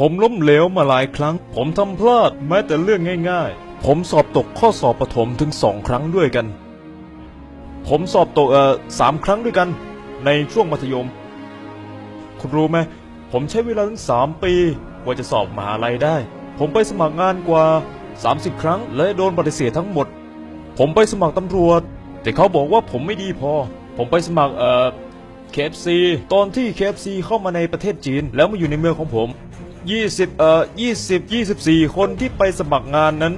ผมล้มเหลวมาหลายครั้งผมทำพลาดแม้แต่เรื่องง่ายๆผมสอบตกข้อสอบประถมถึง2 ครั้งด้วยกันผมสอบตก3 ครั้งด้วยกันในช่วงมัธยมคุณรู้ไหมผมใช้เวลาถึง3 ปีกว่าจะสอบมหาลัยได้ผมไปสมัครงานกว่า30 ครั้งและโดนปฏิเสธทั้งหมดผมไปสมัครตำรวจแต่เขาบอกว่าผมไม่ดีพอผมไปสมัครKFC ตอนที่ KFC เข้ามาในประเทศจีนแล้วมาอยู่ในเมืองของผม24 คนที่ไปสมัครงานนั้น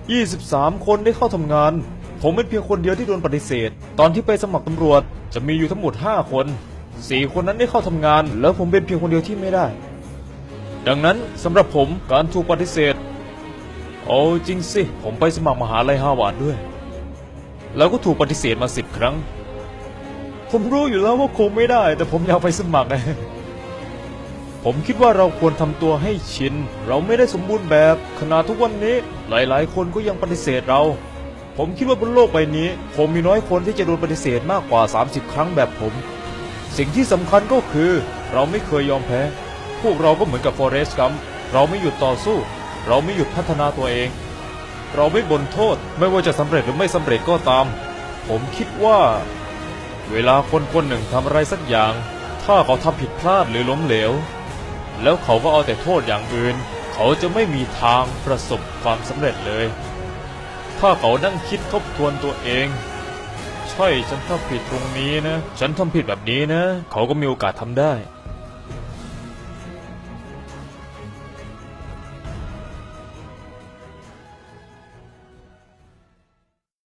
23 คนได้เข้าทำงานผมเป็นเพียงคนเดียวที่โดนปฏิเสธตอนที่ไปสมัครตำรวจจะมีอยู่ทั้งหมด5 คน4 คนนั้นได้เข้าทำงานแล้วผมเป็นเพียงคนเดียวที่ไม่ได้ดังนั้นสำหรับผมการถูกปฏิเสธโอ้จริงสิผมไปสมัครมหาลัยฮาร์วาร์ดด้วยแล้วก็ถูกปฏิเสธมา10 ครั้งผมรู้อยู่แล้วว่าคงไม่ได้แต่ผมอยากไปสมัครไงผมคิดว่าเราควรทำตัวให้ชินเราไม่ได้สมบูรณ์แบบขนาดทุกวันนี้หลายๆคนก็ยังปฏิเสธเราผมคิดว่าบนโลกใบนี้คงมีน้อยคนที่จะโดนปฏิเสธมากกว่า30 ครั้งแบบผมสิ่งที่สำคัญก็คือเราไม่เคยยอมแพ้พวกเราก็เหมือนกับฟอเรสต์กัมป์เราไม่หยุดต่อสู้เราไม่หยุดพัฒนาตัวเองเราไม่บ่นโทษไม่ว่าจะสำเร็จหรือไม่สำเร็จก็ตามผมคิดว่าเวลาคนคนหนึ่งทำอะไรสักอย่างถ้าเขาทำผิดพลาดหรือล้มเหลวแล้วเขาก็เอาแต่โทษอย่างอื่นเขาจะไม่มีทางประสบความสำเร็จเลยถ้าเขานั่งคิดทบทวนตัวเองใช่ฉันทำผิดตรงนี้นะฉันทำผิดแบบนี้นะเขาก็มีโอกาสทำได้